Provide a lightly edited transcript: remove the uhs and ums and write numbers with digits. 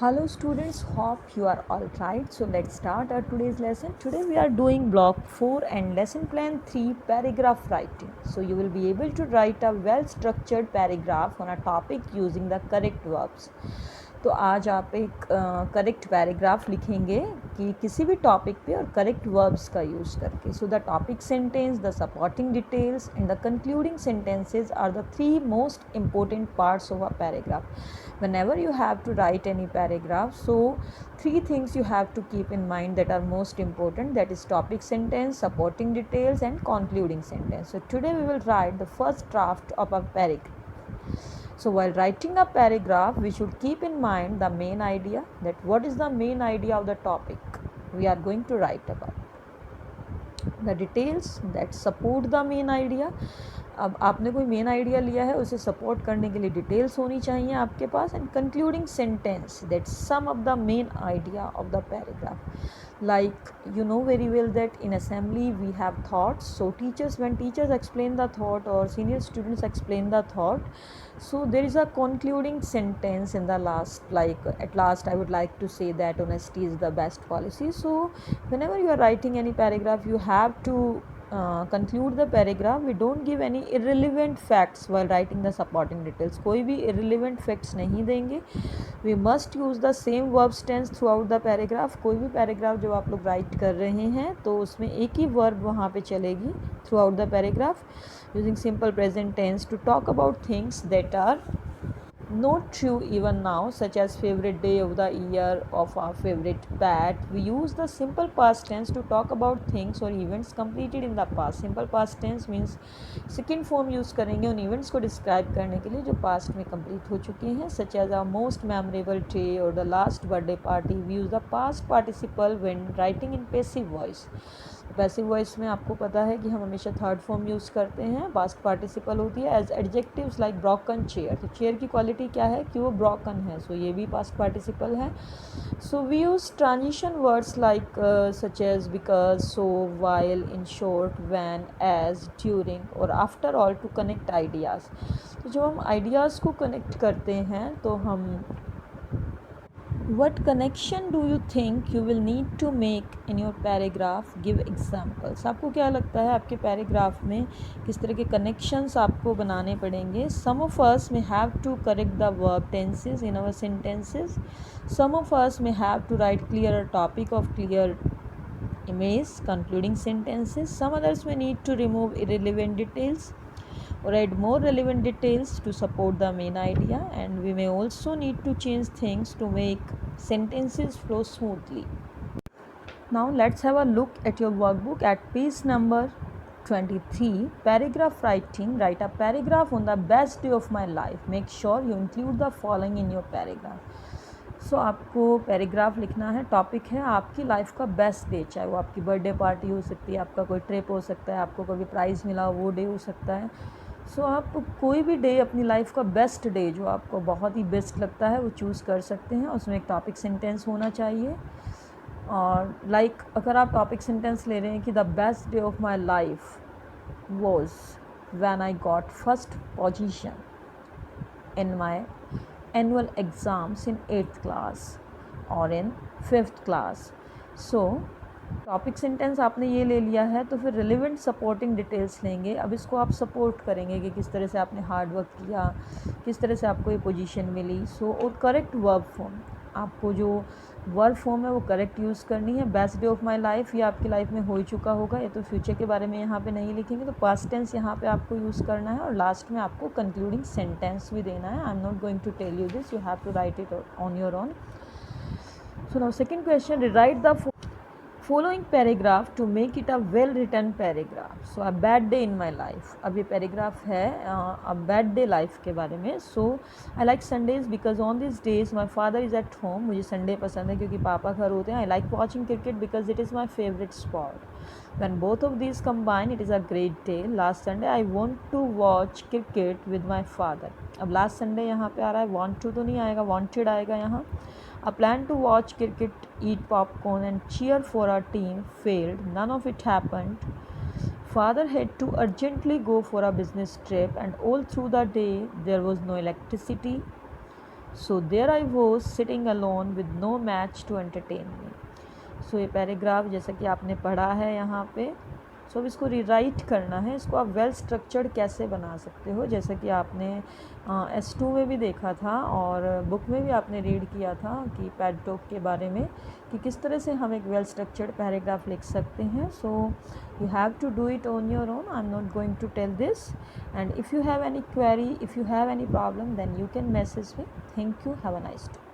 Hello students, hope you are all right. So let's start our today's lesson. Today we are doing block 4 and lesson plan 3 paragraph writing. So you will be able to write a well structured paragraph on a topic using the correct verbs. तो आज आप एक correct paragraph लिखेंगे कि किसी भी topic पे और करेक्ट वर्ब्स का यूज़ करके. So the topic sentence, the supporting details and the concluding sentences are the three most important parts of a paragraph. Whenever you have to write any paragraph, so three things you have to keep in mind that are most important, that is topic sentence, supporting details and concluding sentence. So today we will write the first draft of a paragraph. So while writing a paragraph, we should keep in mind the main idea, that what is the main idea of the topic we are going to write about. The details that support the main idea. अब आपने कोई main idea लिया है, उसे support करने के लिए details होनी चाहिए आपके पास. And concluding sentence that sum of the main idea of the paragraph. Like you know very well that in assembly we have thoughts. So when teachers explain the thought or senior students explain the thought, so there is a concluding sentence in the last, like at last I would like to say that honesty is the best policy. So whenever you are writing any paragraph, you have to conclude the paragraph. We don't give any irrelevant facts while writing the supporting details. कोई भी irrelevant facts नहीं देंगे. We must use the same verb tense throughout the paragraph. कोई भी paragraph जो आप लोग write कर रहे हैं तो उसमें एक ही verb वहाँ पे चलेगी throughout the paragraph, using simple present tense to talk about things that are not true even now, such as favorite day of the year of our favorite pet. We use the simple past tense to talk about things or events completed in the past. Simple past tense means second form use करेंगे उन events को describe करने के लिए जो past में complete हो चुके हैं, such as our most memorable day or the last birthday party. We use the past participle when writing in passive voice. Passive voice में आपको पता है कि हम हमेशा थर्ड फॉर्म यूज़ करते हैं. पास्ट पार्टिसिपल होती है as adjectives like broken chair. तो चेयर की क्वालिटी क्या है कि वो ब्रोकन है, सो ये भी पास्ट पार्टिसिपल है. So we use transition words like such as because, so, while, in short, when, as, during और after all to connect ideas. तो जब हम आइडियाज़ को कनेक्ट करते हैं तो हम what connection do you think you will need to make in your paragraph? Give examples. आपको क्या लगता है आपके पैराग्राफ में किस तरह के कनेक्शंस आपको बनाने पड़ेंगे? Some of us may have to correct the verb tenses in our sentences. Some of us may have to write clearer topic of clear image concluding sentences. Some others may need to remove irrelevant details or add more relevant details to support the main idea, and we may also need to change things to make sentences flow smoothly. Now let's have a look at your workbook at page number 23. Paragraph writing. Write a paragraph on the best day of my life. Make sure you include the following in your paragraph. सो आपको paragraph लिखना है, topic है आपकी life का best day. चाहे वो आपकी birthday party हो सकती है, आपका कोई ट्रिप हो सकता है, आपको कोई प्राइज़ मिला वो डे हो सकता है. सो आप कोई भी डे अपनी लाइफ का बेस्ट डे जो आपको बहुत ही बेस्ट लगता है वो चूज़ कर सकते हैं. उसमें एक टॉपिक सेंटेंस होना चाहिए. और लाइक अगर आप टॉपिक सेंटेंस ले रहे हैं कि the best day of my life was when I got first position in my annual exams in 8th class or in 5th class. So topic sentence आपने ये ले लिया है तो फिर रिलेवेंट सपोर्टिंग डिटेल्स लेंगे. अब इसको आप सपोर्ट करेंगे कि किस तरह से आपने हार्ड वर्क किया, किस तरह से आपको ये पोजीशन मिली. सो और करेक्ट वर्ब फॉर्म, आपको जो वर्ब फॉर्म है वो करेक्ट यूज़ करनी है. Best day of my life ये आपकी लाइफ में हो ही चुका होगा, ये तो फ्यूचर के बारे में यहाँ पे नहीं लिखेंगे, तो पास्ट टेंस यहाँ पे आपको यूज़ करना है. और लास्ट में आपको कंक्लूडिंग सेंटेंस भी देना है. I am not going to tell you this, you have to write it on your own. So now second question, write the following paragraph to make it a well written paragraph. So a bad day in my life. अब ये paragraph है a bad day life के बारे में. So I like Sundays because on these days my father is at home. मुझे Sunday पसंद है क्योंकि पापा घर होते हैं. I like watching cricket because it is my favorite sport. When both of these combine, it is a great day. Last Sunday I want to watch cricket with my father. अब last Sunday यहाँ पे आ रहा है, want to तो नहीं आएगा, wanted आएगा यहाँ. A plan to watch cricket, eat popcorn and cheer for our team failed. None of it happened. Father had to urgently go for a business trip and all through the day there was no electricity. So there I was sitting alone with no match to entertain me. सो ये paragraph जैसा कि आपने पढ़ा है यहाँ पे, सो अब इसको रीराइट करना है। इसको आप वेल स्ट्रक्चर्ड कैसे बना सकते हो, जैसा कि आपने S2 में भी देखा था और बुक में भी आपने रीड किया था कि पैड टॉक के बारे में, कि किस तरह से हम एक वेल स्ट्रक्चर्ड पैराग्राफ लिख सकते हैं। So you have to do it on your own, I am not going to tell this. And if you have any query, if you have any problem, then you can message me. Thank you, have a nice day.